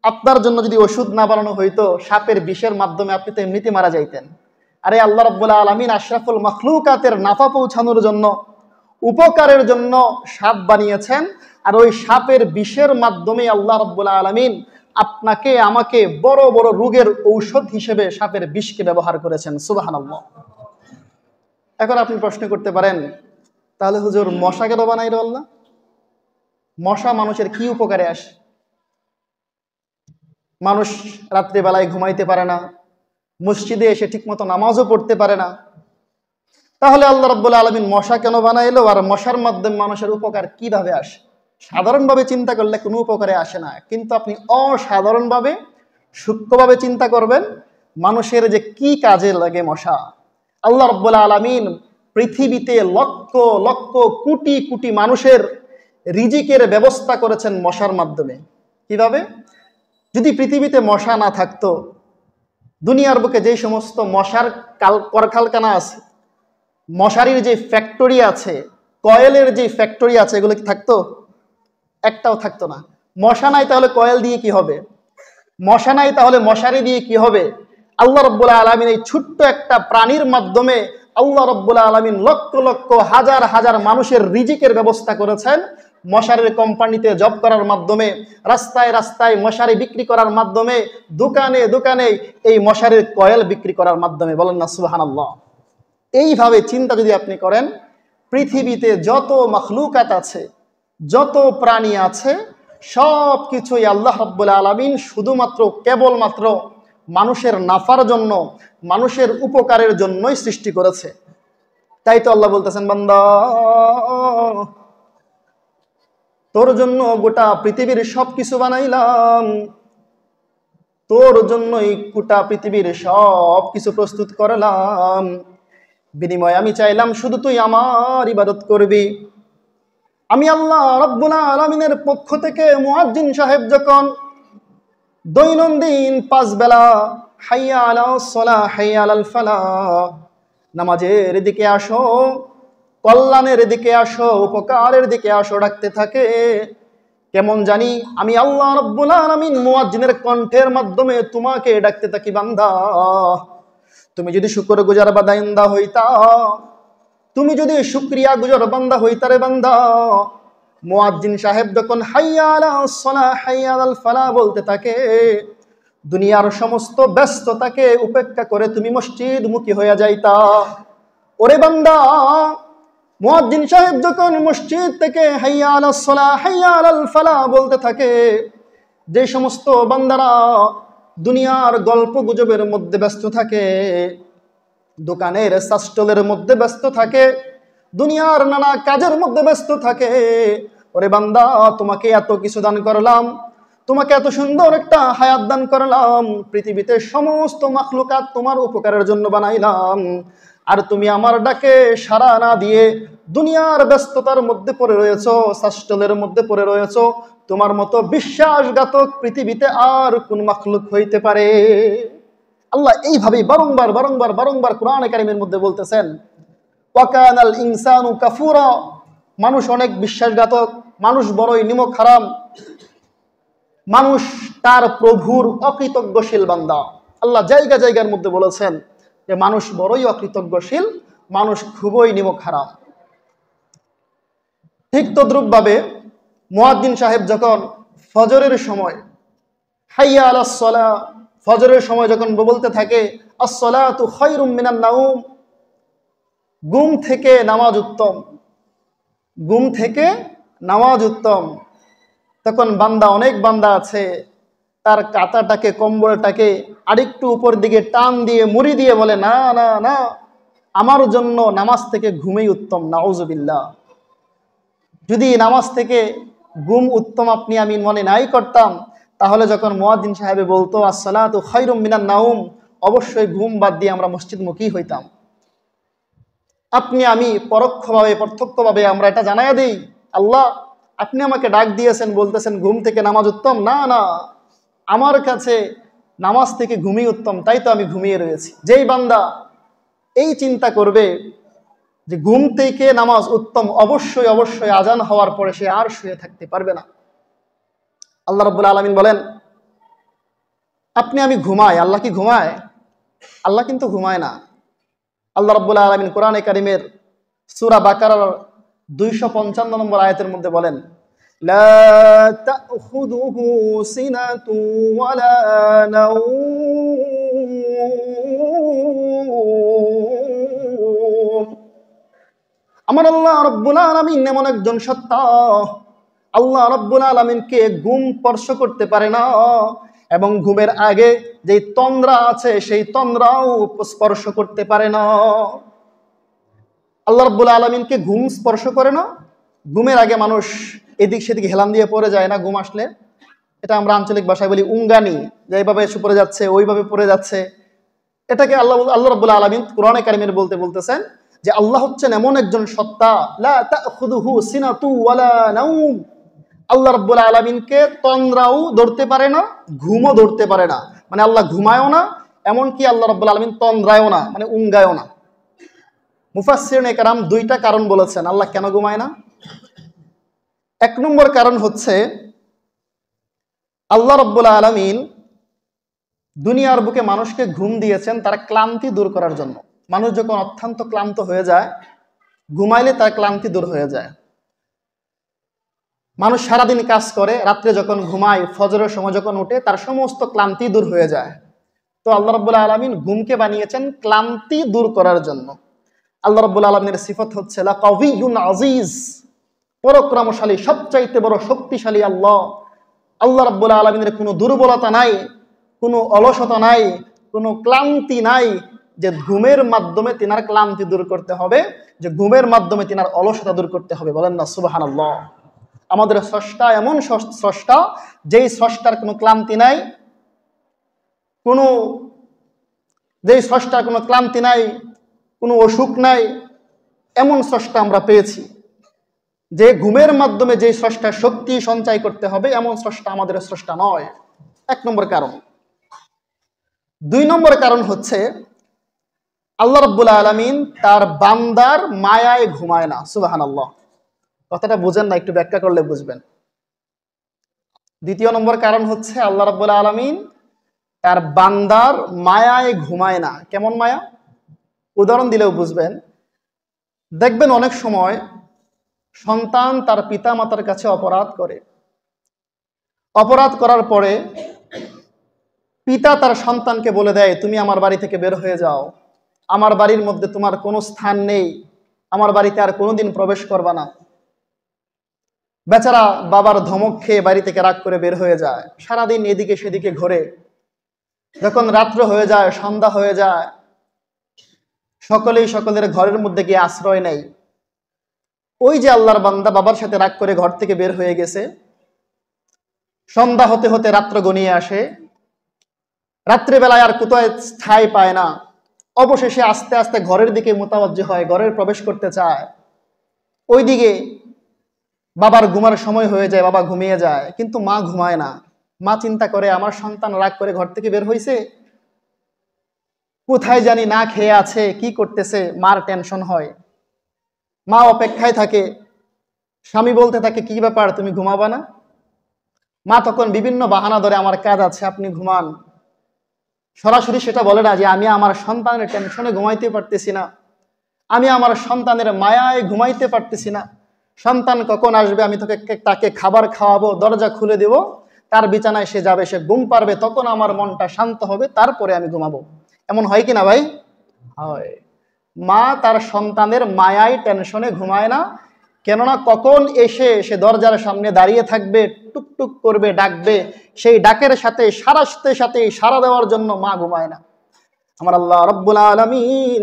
আপনার জন্য যদি ওষুধ না বানানো হইতো, সাপের বিষের মাধ্যমে আপনি তো এমনিতে মারা যাইতেন। আরে আল্লাহ রাব্বুল আলামিন আশরাফুল মাখলুকাতের নাফা পৌঁছানোর জন্য, উপকারের জন্য সাপ বানিয়েছেন, আর ওই সাপের বিষের মাধ্যমে আল্লাহ রাব্বুল আলামিন আপনাকে আমাকে বড় বড় রোগের ঔষধ হিসেবে সাপের বিষকে ব্যবহার করেছেন। সুবহানাল্লাহ। এখন আপনি প্রশ্ন করতে পারেন, তাহলে হুজুর মশা কেন বানাইল আল্লাহ? মশা মানুষের কি উপকারে আসে? মানুষ রাত্রিবেলায় ঘুমাইতে পারে না, মসজিদে এসে ঠিকমতো নামাজও পড়তে পারে না, তাহলে আল্লাহ রাব্বুল আলামিন মশা কেন বানাইলো? আর মশার মাধ্যমে মানুষের উপকার কিভাবে আসে? সাধারণভাবে চিন্তা করলে কোনো উপকারে আসে না, কিন্তু আপনি অসাধারণভাবে, সূক্ষ্মভাবে চিন্তা করবেন, মানুষের যে কি কাজে লাগে মশা। আল্লাহ রাব্বুল আলামিন পৃথিবীতে লক্ষ লক্ষ কোটি কোটি মানুষের রিজিকের ব্যবস্থা করেছেন মশার মাধ্যমে। কিভাবে? যদি পৃথিবীতে মশা না থাকতো, দুনিয়ার বুকে যে সমস্ত মশার কলকারখানা আছে, মশারির যে ফ্যাক্টরি আছে, কয়েলের যে ফ্যাক্টরি আছে, এগুলো কি থাকতো? একটাও থাকতো না। মশা নাই তাহলে কয়েল দিয়ে কি হবে? মশা নাই তাহলে মশারি দিয়ে কি হবে? আল্লাহ রাব্বুল আলামিন এই ছোট্ট একটা প্রাণীর মাধ্যমে আল্লাহ রাব্বুল আলামিন লক্ষ লক্ষ হাজার হাজার মানুষের রিজিকের ব্যবস্থা করেছেন। মশারির কোম্পানিতে জব করার মাধ্যমে, রাস্তায় রাস্তায় মশারি বিক্রি করার মাধ্যমে, দোকানে দোকানে এই মশারির কয়েল বিক্রি করার মাধ্যমে। বলেন না সুবহানাল্লাহ। এইভাবে চিন্তা যদি আপনি করেন, পৃথিবীতে যত মাখলুকাত আছে, যত প্রাণী আছে, সব কিছুই আল্লাহ রাব্বুল আলামিন শুধুমাত্র কেবলমাত্র মানুষের নাফার জন্য, মানুষের উপকারের জন্যই সৃষ্টি করেছে। তাই তো আল্লাহ বলতেছেন, বান্দা, তোর জন্য গোটা পৃথিবীর সব কিছু বানাইলাম, তোর জন্যই গোটা পৃথিবীর সব কিছু প্রস্তুত করলাম, বিনিময়ে আমি চাইলাম শুধু তুই আমার ইবাদত করবি। আমি আল্লাহ রাব্বুল আলামিনের পক্ষ থেকে মুয়াজ্জিন সাহেব যখন দৈনন্দিন 5 বেলা হাইয়া আলাস সালাহ হাইয়া আলাল ফালাহ, নামাজের দিকে আসো, কল্যাণের দিকে আসো, উপকারের দিকে আসো ডাকতে থাকে, কেমন জানি আমি আল্লাহ রাব্বুল আলামিন মুয়াজ্জিনের কণ্ঠের মাধ্যমে তোমাকে ডাকতে থাকি, বান্দা তুমি যদি শুকরগুজার বান্দা হইতা, তুমি যদি শুকরিয়া গুজার বান্দা হইতা রে বান্দা, মুয়াজ্জিন সাহেব যখন হাইয়া আলাস সালাহ হাইয়া আলাল ফালাহ বলতে থাকে, দুনিয়ার সমস্ত ব্যস্ততাকে উপেক্ষা করে তুমি মসজিদমুখী হয়ে যাইতা। ওরে বান্দা, মুয়াজ্জিন সাহেব যখন মসজিদ থেকে হাইয়া আলাস সালাহ হাইয়া আলাল ফালাহ বলতে থাকে, যে সমস্ত বান্দারা দুনিয়ার গল্প গুজবের মধ্যে ব্যস্ত থাকে, দোকানের সাস্টলের মধ্যে ব্যস্ত থাকে, দুনিয়ার নানা কাজের মধ্যে ব্যস্ত থাকে, ওরে বান্দা তোমাকে এত কিছু দান করলাম, তোমাকে এত সুন্দর একটা হায়াত দান করলাম, পৃথিবীতে সমস্ত মাখলুকাত তোমার উপকারের জন্য বানাইলাম, আর তুমি আমার ডাকে সাড়া না দিয়ে দুনিয়ার ব্যস্ততার মধ্যে পড়ে রয়েছো, সাস্টলের মধ্যে পড়ে রয়েছো। তোমার মতো বিশ্বাসঘাতক পৃথিবীতে আর কোন মাখলুক হইতে পারে? আল্লাহ এইভাবেই বারংবার বারংবার বারংবার কোরআনে কারিমের মধ্যে বলতেছেন, ওয়াকানাল ইনসানু কাফুরা, মানুষ অনেক বিশ্বাসঘাতক, মানুষ বড়ই নিমক হারাম, মানুষ তার প্রভুর অকৃতজ্ঞশীল বান্দা। আল্লাহ জায়গা জায়গার মধ্যে বলেছেন যে মানুষ বড়ই অকৃতজ্ঞশীল, মানুষ খুবই নিমক হারাম। ঠিক তদ্রূপভাবে মুয়াজ্জিন সাহেব যখন ফজরের সময় হাইয়া আলাস সালাহ, ফজরের সময় যখন বলতে থাকে আস-সালাতু খায়রুম মিনান নাউম, ঘুম থেকে নামাজ উত্তম, ঘুম থেকে নামাজ উত্তম, তখন বান্দা, অনেক বান্দা আছে তার কাঁথাটাকে, কম্বলটাকে আরেকটু উপর দিকে টান দিয়ে মুড়ি দিয়ে বলে, না না না, আমার জন্য নামাজ থেকে ঘুমেই উত্তম। নাউজুবিল্লাহ। যদি নামাজ থেকে ঘুম উত্তম আপনি আমি মনে নাই করতাম, তাহলে যখন মুয়াজ্জিন সাহেব বলতো আস-সালাতু খায়রুম মিনান নাউম, অবশ্যই ঘুম বাদ দিয়ে আমরা মসজিদমুখী হইতাম। আপনি আমি পরোক্ষভাবে প্রত্যক্ষভাবে আমরা এটা জানাইয়া দিই, আল্লাহ আপনি আমাকে ডাক দিয়েছেন, বলতেছেন ঘুম থেকে নামাজ উত্তম, না না, আমার কাছে নামাজ থেকে ঘুমই উত্তম, তাই তো আমি ঘুমিয়ে রয়েছি। যেই বান্দা এই চিন্তা করবে যে ঘুম থেকে নামাজ উত্তম, অবশ্যই অবশ্যই আজান হওয়ার পরে সে আর শুয়ে থাকতে পারবে না। আল্লাহ রাব্বুল আলামিন বলেন, আপনি আমি ঘুমাই, আল্লাহ কি ঘুমায়? আল্লাহ কিন্তু ঘুমায় না। আল্লাহ রাব্বুল আলামিন কোরআনে কারিমের সূরা বাকারার 255 নম্বর আয়াতের মধ্যে বলেন, লা তাখুযুহু সিনাতু ওয়ালা নাওম। আমার আল্লাহ রাব্বুল আলামিন এমন একজন সত্তা, আল্লাহ রাব্বুল আলামিনকে ঘুম স্পর্শ করতে পারে না, এবং ঘুমের আগে যেই তন্দ্রা আছে সেই তন্দ্রাও স্পর্শ করতে পারে না। আল্লাহ রাব্বুল আলামিনকে ঘুম স্পর্শ করে না। ঘুমের আগে মানুষ এদিক সেদিক হেলান দিয়ে পড়ে যায় না ঘুম আসলে? এটা আমরা আঞ্চলিক ভাষায় বলি উঙ্গানি, যে এইভাবে এসে পড়ে যাচ্ছে, ওইভাবে পড়ে যাচ্ছে। এটাকে আল্লাহ রাব্বুল আলামিন কোরআনে কারিমের বলতেছেন যে আল্লাহ হচ্ছেন এমন একজন সত্তা, লা তাখুযুহু সিনাতু ওয়ালা নাওম। আল্লাহ রাব্বুল আলামিনকে তন্দ্রাও ধরতে পারে না, ঘুমও ধরতে পারে না। মানে আল্লাহ ঘুমায়ও না, এমনকি আল্লাহ রাব্বুল আলামিন তন্দ্রায়ও না, মানে উঙ্গায়ও না। মুফাসসিরিনে কেরাম দুইটা কারণ বলেছেন আল্লাহ কেন ঘুমায় না। 1 নম্বর কারণ হচ্ছে, আল্লাহ রাব্বুল আলামিন দুনিয়ার বুকে মানুষকে ঘুম দিয়েছেন তার ক্লান্তি দূর করার জন্য। মানুষ যখন অত্যন্ত ক্লান্ত হয়ে যায়, ঘুমাইলে তার ক্লান্তি দূর হয়ে যায়। মানুষ সারাদিন কাজ করে, রাত্রে যখন ঘুমায়, ফজরের সময় যখন ওঠে, তার সমস্ত ক্লান্তি দূর হয়ে যায়। তো আল্লাহ রাব্বুল আলামিন ঘুমকে বানিয়েছেন ক্লান্তি দূর করার জন্য। আল্লাহ রাব্বুল আলামিনের সিফত হচ্ছে লাকাবিয়ুন আজিজ, পরাক্রমশালী, সবচাইতে বড় শক্তিশালী আল্লাহ। আল্লাহ রাব্বুল আলামিনের কোনো দুর্বলতা নাই, কোনো অলসতা নাই, কোনো ক্লান্তি নাই যে ঘুমের মাধ্যমে তিনার ক্লান্তি দূর করতে হবে, যে ঘুমের মাধ্যমে তিনার অলসতা দূর করতে হবে। বলেন না সুবহানাল্লাহ। আমাদের স্রষ্টা এমন স্রষ্টা যেই স্রষ্টার কোনো ক্লান্তি নাই, কোনো যেই স্রষ্টার কোনো ক্লান্তি নাই, কোনো অসুখ নাই, এমন স্রষ্টা আমরা পেয়েছি। যে ঘুমের মাধ্যমে যে স্রষ্টার শক্তি সঞ্চয় করতে হবে, এমন স্রষ্টা আমাদের স্রষ্টা নয়। 1 নম্বর কারণ। 2 নম্বর কারণ হচ্ছে আল্লাহ রাব্বুল আলামিন তার বান্দার মায়ায় ঘুমায় না। সুবহানাল্লাহ। কথাটা বুঝেন না, একটু ব্যাখ্যা করলে বুঝবেন। 2 নম্বর কারণ হচ্ছে আল্লাহ রাব্বুল আলামিন তার বান্দার মায়ায় ঘুমায় না। কেমন মায়া? উদাহরণ দিলেও বুঝবেন। দেখবেন অনেক সময় সন্তান তার পিতা মাতার কাছে অপরাধ করে, অপরাধ করার পরে পিতা তার সন্তানকে বলে দেয়, তুমি আমার বাড়ি থেকে বের হয়ে যাও, আমার বাড়ির মধ্যে তোমার কোনো স্থান নেই, আমার বাড়িতে আর কোনোদিন প্রবেশ করবা না। বেচারা বাবার ধমক খেয়ে বাড়ি থেকে রাগ করে বের হয়ে যায়, সারাদিন এদিকে সেদিকে ঘোরে। যখন রাত্র হয়ে যায়, সন্ধ্যা হয়ে যায়, সকলেই সকলের ঘরের মধ্যে গিয়ে আশ্রয় নেয়। ওই যে আল্লাহর বান্দা বাবার সাথে রাগ করে ঘর থেকে বের হয়ে গেছে, সন্ধ্যা হতে হতে রাত্র গনিয়ে আসে, রাত্রিবেলায় আর কোথায় ঠাঁই পায় না, অবশেষে আস্তে আস্তে ঘরের দিকে মোতাবজ্জে হয়, ঘরের প্রবেশ করতে চায়। ওইদিকে বাবার ঘুমার সময় হয়ে যায়, বাবা ঘুমিয়ে যায়, কিন্তু মা ঘুমায় না। মা চিন্তা করে, আমার সন্তান রাগ করে ঘর থেকে বের হয়েছে, কোথায় জানি না খেয়ে আছে, কি করতেছে। মার টেনশন হয়, মা অপেক্ষায় থাকে। স্বামী বলতে থাকে, কি ব্যাপার, তুমি ঘুমাবা না? মা তখন বিভিন্ন বাহানা ধরে, আমার কাজ আছে, আপনি ঘুমান। সরাসরি সেটা বলে না যে আমি আমার সন্তানের টেনশনে ঘুমাইতে পারতেছি না, আমি আমার সন্তানের মায়ায় ঘুমাইতে পারতেছি না। সন্তান কখন আসবে, আমি তাকে খাবার খাওয়াবো, দরজা খুলে দেব, তার বিছানায় সে যাবে, সে ঘুম পারবে, তখন আমার মনটা শান্ত হবে, তারপরে আমি ঘুমাবো। এমন হয় কি না ভাই? হয়। মা তার সন্তানের মায়ায় টেনশনে ঘুমায় না, কেননা কখন এসে সে দরজার সামনে দাঁড়িয়ে থাকবে, টুকটুক করবে, ডাকবে, সেই ডাকের সাথে সাথে সাড়া দেওয়ার জন্য মা ঘুমায় না। আমার আল্লাহ রাব্বুল আলামিন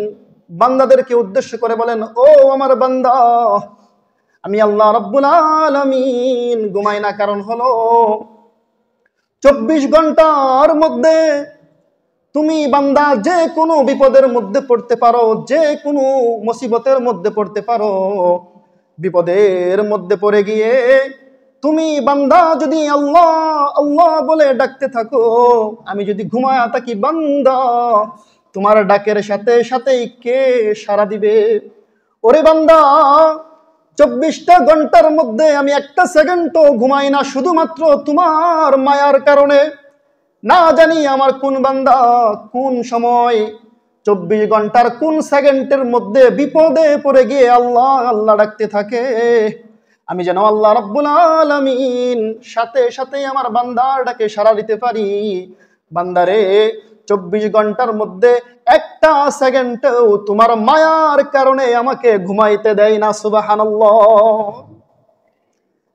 বান্দাদেরকে উদ্দেশ্য করে বলেন, ও আমার বান্দা, আমি আল্লাহ রাব্বুল আলামিন ঘুমাই না, কারণ হলো 24 ঘন্টার মধ্যে তুমি বান্দা যে কোনো বিপদের মধ্যে পড়তে পারো, যে কোনো মুসিবতের মধ্যে পড়তে পারো। বিপদের মধ্যে পড়ে গিয়ে তুমি বান্দা যদি আল্লাহ আল্লাহ বলে ডাকতে থাকো, আমি যদি ঘুমায়া থাকি বান্দা, তোমার ডাকের সাথে সাথেই কে সাড়া দিবে? ওরে বান্দা, 24টা ঘন্টার মধ্যে আমি একটা সেকেন্ডও ঘুমাই না, শুধুমাত্র তোমার মায়ার কারণে। না জানি আমার কোন বান্দা কোন সময় 24 ঘন্টার কোন সেকেন্ডের মধ্যে বিপদে পড়ে গিয়ে আল্লাহ আল্লাহ ডাকতে থাকে। আমি যেন আল্লাহ রাব্বুল আলামিন সাথে সাথে আমার বান্দার ডাকে সাড়া দিতে পারি। বান্দারে, 24 ঘন্টার মধ্যে একটা সেকেন্ডও তোমার মায়ার কারণে আমাকে ঘুমাইতে দেয় না। সুবহানাল্লাহ।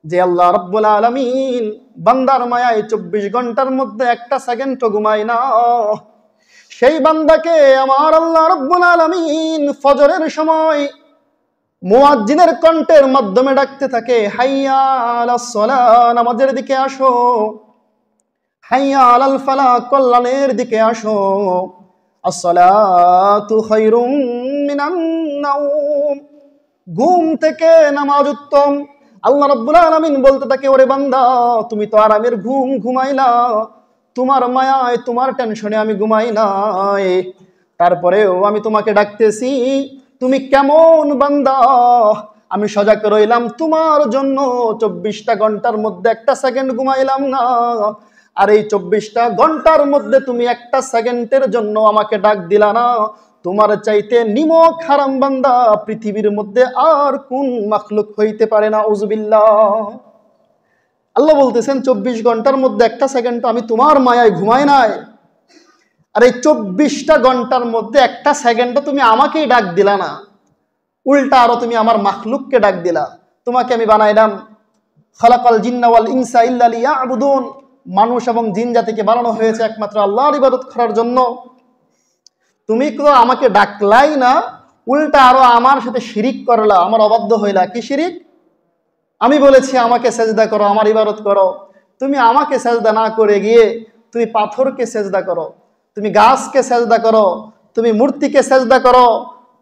যে আল্লাহ রাব্বুল আলামিন বান্দার মায়ায় 24 ঘন্টার মধ্যে একটা সেকেন্ডও ঘুমায় না, সেই বান্দাকে আমার আল্লাহ রাব্বুল আলামিন ফজরের সময় মুয়াজ্জিনের কণ্ঠের মাধ্যমে ডাকতে থাকে, হাইয়া আলাস সালাহ, নামাজের দিকে আসো, হাইয়া আলাল ফালাহ, কল্যাণের দিকে আসো, আসসালাতু খায়রুম মিনান নাওম, ঘুম থেকে নামাজ উত্তম। আল্লাহ রাব্বুল আলামিন বলতে থাকে, ওরে বান্দা, তুমি তো আরামের ঘুম ঘুমাইলা, তোমার মায়ায় তোমার টেনশনে আমি ঘুমাই নাই, তারপরেও আমি তোমাকে ডাকতেছি, তুমি কেমন বান্দা? আমি সজাগ রইলাম তোমার জন্য, 24টা ঘন্টার মধ্যে একটা সেকেন্ড ঘুমাইলাম না, আর এই 24টা ঘন্টার মধ্যে তুমি একটা সেকেন্ডের জন্য আমাকে ডাক দিলা না। তোমার চাইতে নিমক হারাম বান্দা পৃথিবীর মধ্যে আর কোন মাখলুক হইতে পারে না। উযুবিল্লাহ। আল্লাহ বলতেছেন, 24 ঘন্টার মধ্যে একটা সেকেন্ড আমি তোমার মায়ায় ঘুমাই নাই, আর এই 24টা ঘন্টার মধ্যে একটা সেকেন্ডও তুমি আমাকেই ডাক দিলা না, উল্টা আরো তুমি আমার মাখলুককে ডাক দিলা। তোমাকে আমি বানাইলাম, খালাকাল জিন্না ওয়াল ইনসা ইল্লা লিয়াবুদুন, মানুষ এবং জিন জাতিকে বানানো হয়েছে একমাত্র আল্লাহর ইবাদত করার জন্য। তুমি তো আমাকে ডাকলাই না, উল্টা আরো আমার সাথে শিরিক করলা, আমার অবাধ্য হইলা। কি শিরিক? আমি বলেছি আমাকে সেজদা করো, আমার ইবাদত করো, তুমি আমাকে সেজদা না করে গিয়ে তুমি পাথরকে সেজদা করো। তুমি গাছকে সেজদা করো, তুমি মূর্তিকে সেজদা করো,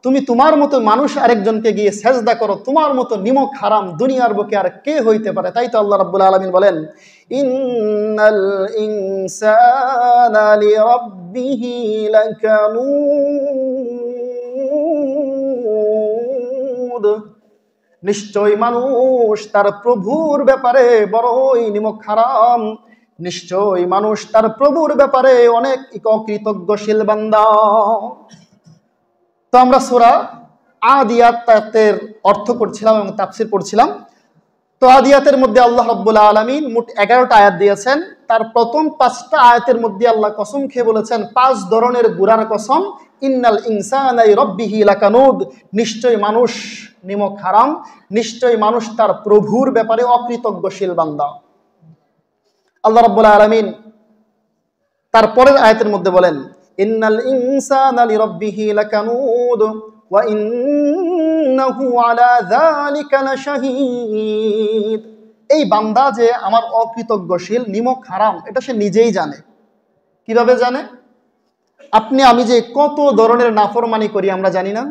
তুমি তোমার মতো মানুষ আরেকজনকে গিয়ে সেজদা করো, তোমার মতো নিমক হারাম দুনিয়ার বুকে আর কে হইতে পারে? তাই তো আল্লাহ রাব্বুল আলামিন বলেন, ইন্নাল ইনসানা লিরাব্বিহি লাকানুদ, নিশ্চয় মানুষ তার প্রভুর ব্যাপারে বড়ই নিমক হারাম, নিশ্চয় মানুষ তার প্রভুর ব্যাপারে অনেক অকৃতজ্ঞশীল বান্দা। তো আমরা সূরা আদিয়াতের অর্থ করছিলাম এবং তাফসীর পড়ছিলাম। তো আদিয়াতের মধ্যে আল্লাহ রাব্বুল আলামিন মোট 11টা আয়াত দিয়েছেন। তার প্রথম 5টা আয়াতের মধ্যে আল্লাহ কসম খেয়ে বলেছেন 5 ধরনের গুনার কসম। ইন্নাল ইনসানা লিরাব্বিহি লাকানুদ, নিশ্চয় মানুষ নিমক হারাম, নিশ্চয় মানুষ তার প্রভুর ব্যাপারে অকৃতজ্ঞশীল বান্দা। আল্লাহ রাব্বুল আলামিন তারপরের আয়াতের মধ্যে বলেন, ইন্নাল ইনসানা লিরাব্বিহি লাকানুদ ওয়া ইন্নাহু আলা যালিকা লাশাহীদ। এই বান্দা যে আমার অকৃতজ্ঞশীল, নিমক হারাম, এটা সে নিজেই জানে। কিভাবে জানে? আপনি আমি যে কত ধরনের নাফরমানি করি আমরা জানি না?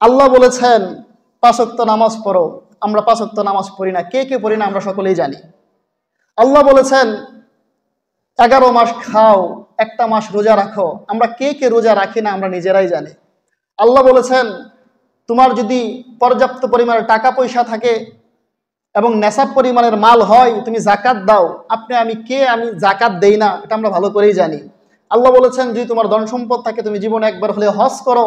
আল্লাহ বলেছেন 5 ওয়াক্ত নামাজ পড়ো, আমরা 5 ওয়াক্ত নামাজ পড়ি না। কে কে পড়ি না আমরা সকলেই জানি। আল্লাহ বলেছেন 11 মাস খাও, একটা মাস রোজা রাখো, আমরা কে কে রোজা রাখি না আমরা নিজেরাই জানি। আল্লাহ বলেছেন তোমার যদি পর্যাপ্ত পরিমাণের টাকা পয়সা থাকে এবং নেশাব পরিমাণের মাল হয় তুমি যাকাত দাও, আমি যাকাত দেই না, এটা আমরা ভালো করেই জানি। আল্লাহ বলেছেন যদি তোমার ধন সম্পদ থাকে তুমি জীবনে একবার হলে হজ করো।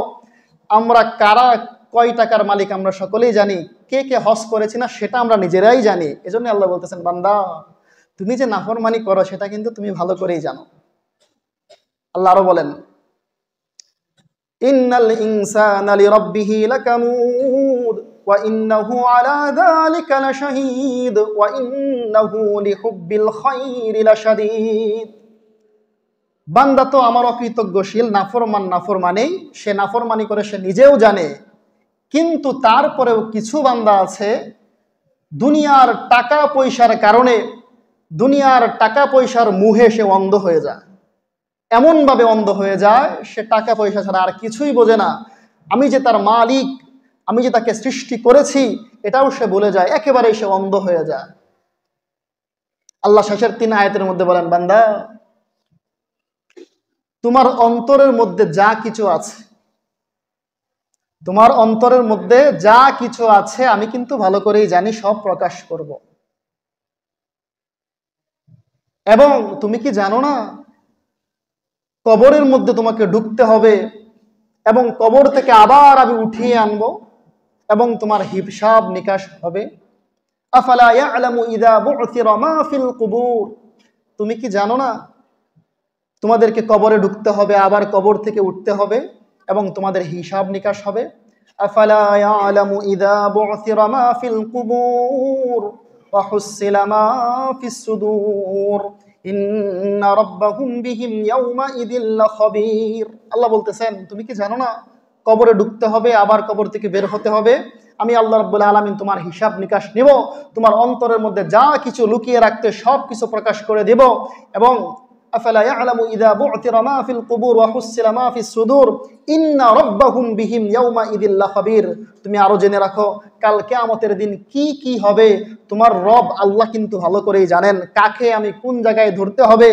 আমরা কারা কয় টাকার মালিক আমরা সকলেই জানি, কে কে হজ করেছি না সেটা আমরা নিজেরাই জানি। এজন্য আল্লাহ বলতেছেন বান্দা তুমি যে নাফরমানি করো সেটা কিন্তু তুমি ভালো করেই জানো। আল্লাহ আরো বলেন, ইন্নাল ইনসানা লিরাব্বিহি লাকানুদ ওয়া ইন্নাহু আলা যালিকা লাশাহীদ ওয়া ইন্নাহু লিহুব্বিল খায়রি লাশাদীদ। বান্দা তো আমার অকৃতজ্ঞশীল, নাফরমানেই, সে নাফরমানি করে সে নিজেও জানে। কিন্তু তারপরেও কিছু বান্দা আছে দুনিয়ার টাকা পয়সার কারণে, দুনিয়ার টাকা পয়সার মুহে সে অন্ধ হয়ে যায়। এমনভাবে অন্ধ হয়ে যায় সে টাকা পয়সা ছাড়া আর কিছুই বোঝে না। আমি যে তার মালিক, আমি যে তাকে সৃষ্টি করেছি এটাও সে ভুলে যায়, একেবারেই সে অন্ধ হয়ে যায়। আল্লাহ শেষের 3 আয়াতের মধ্যে বলেন বান্দা তোমার অন্তরের মধ্যে যা কিছু আছে, তোমার অন্তরের মধ্যে যা কিছু আছে আমি কিন্তু ভালো করেই জানি, সব প্রকাশ করব। এবং তুমি কি জানো না কবরের মধ্যে তোমাকে ঢুকতে হবে এবং কবর থেকে আবার আমি উঠিয়ে আনবো এবং তোমার হিসাব নিকাশ হবে। আফালা ইয়ালামু ইযা বু'থিরা মা ফিল কুবুর, তুমি কি জানো না তোমাদেরকে কবরে ঢুকতে হবে, আবার কবর থেকে উঠতে হবে এবং তোমাদের হিসাব নিকাশ হবে। আফালা ইয়ালামু ইযা বু'থিরা মা ফিল কুবুর ওয়া হুসিলা মা ফিস সুদূর ইন্না রাব্বাহুম বিহিম ইয়াউমা ইযিল লাখাবীর। আল্লাহ বলতেছেন তুমি কি জানো না কবরে ঢুকতে হবে, আবার কবর থেকে বের হতে হবে। আমি আল্লাহ রাব্বুল আলামিন তোমার হিসাব নিকাশ নিব, তোমার অন্তরের মধ্যে যা কিছু লুকিয়ে রাখতে সব কিছু প্রকাশ করে দেব। এবং আফালা ইয়ালামু ইযা বু'থিরা মা ফিল কুবুর ওয়া হুসিলা মা ফিস সুদূর ইন্না রাব্বাহুম বিহিম ইয়াউমা ইযিল লাখাবীর। তুমি আরো জেনে রাখো কাল কিয়ামতের দিন কি কি হবে তোমার রব আল্লাহ কিন্তু ভালো করেই জানেন। কাকে আমি কোন জায়গায় ধরতে হবে,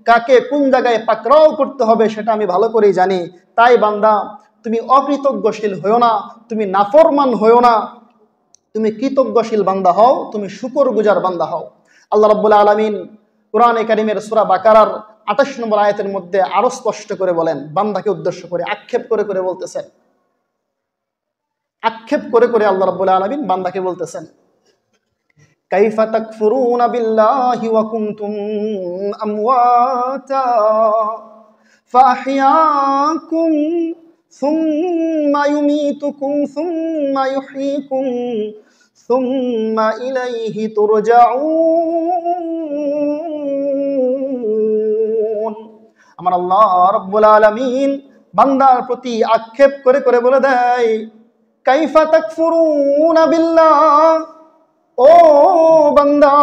কাকে কোন জায়গায় পাকড়াও করতে হবে সেটা আমি ভালো করেই জানি। তাই বান্দা তুমি অকৃতজ্ঞশীল হও না, তুমি নাফরমান হও না, তুমি কৃতজ্ঞশীল বান্দা হও, তুমি শুকরগুজার বান্দা হও। আল্লাহ রাব্বুল আলামিন কোরআনে কারীমের সূরা বাকারার 28 নম্বর আয়াতের মধ্যে আরো স্পষ্ট করে বলেন, বান্দাকে উদ্দেশ্য করে আক্ষেপ করে করে বলতেছেন, আক্ষেপ করে করে আল্লাহ রাব্বুল আলামিন বান্দাকে বলতেছেন, কাইফা তাকফুরুনা বিল্লাহি ওয়া কুনতুম আমওয়াতা ফাআহইয়াকুম সুম্মা ইউমীতুকুম সুম্মা ইউহয়ীকুম সুম্মা ইলাইহি তুরজাউন। আমার আল্লাহ রাব্বুল আলামিন বান্দার প্রতি আক্ষেপ করে করে বলে দেয়, কাইফা তাকফুরুনা বিল্লাহ, ও বান্দা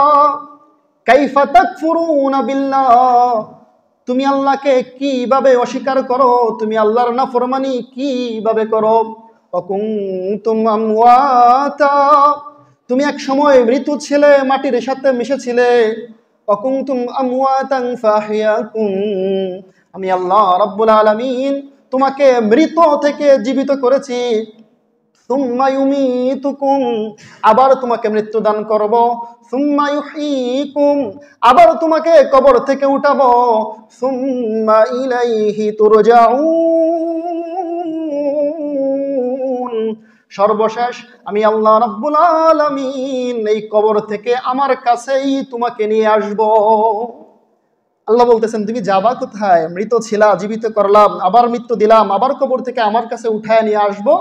কাইফা তাকফুরুনা বিল্লাহ, তুমি আল্লাহকে কিভাবে অস্বীকার করো, তুমি আল্লাহর নাফরমানি কিভাবে করো। অকুনতুম আমওয়াতা, তুমি এক সময় মৃত্যু ছিলে, মাটির সাথে মিশেছিলে। অকুনতুম আমওয়াতান ফাহিয়াকুম, আমি আল্লাহ রাব্বুল আলামিন তোমাকে মৃত থেকে জীবিত করেছি। সুম্মা ইউমিতুকুম, আবার তোমাকে মৃত্যু দান করব। সুম্মা ইউহয়িকুম, আবার তোমাকে কবর থেকে উঠাবো। সুম্মা ইলাইহি তুরজাউন, সর্বশেষ আমি আল্লাহ রাব্বুল আলামিন এই কবর থেকে আমার কাছেই তোমাকে নিয়ে আসব। আল্লাহ বলতেছেন তুমি যাবা কোথায়? মৃত ছিলা, জীবিত করলাম, আবার মৃত্যু দিলাম, আবার কবর থেকে আমার কাছে উঠায় নিয়ে আসবো।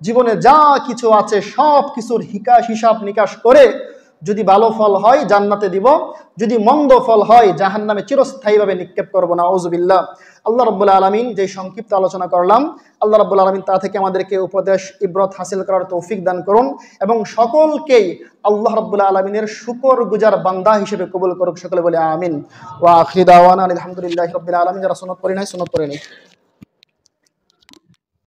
জীবনে যা কিছু আছে সব কিছুর হিসাব নিকাশ করে যদি ভালো ফল হয় জান্নাতে দিব, যদি মন্দ ফল হয় জাহান্নামে চিরস্থায়ীভাবে নিক্ষেপ করবো, নাউযুবিল্লাহ। আল্লাহ রাব্বুল আলামিন যে সংক্ষিপ্ত আলোচনা করলাম, আল্লাহ রাব্বুল আলামিন তা থেকে আমাদেরকে উপদেশ ইবরত হাসিল করার তৌফিক দান করুন এবং সকলকেই আল্লাহ রাব্বুল আলামিনের শুকরগুজার বান্দা হিসেবে কবুল করুক। সকলে বলে আমিন। ওয়া আখিরু দাওয়ানা আলহামদুলিল্লাহি রাব্বিল আলামিন। যারা সুন্নাত পড়ে নাই সুন্নাত পড়ে নেই।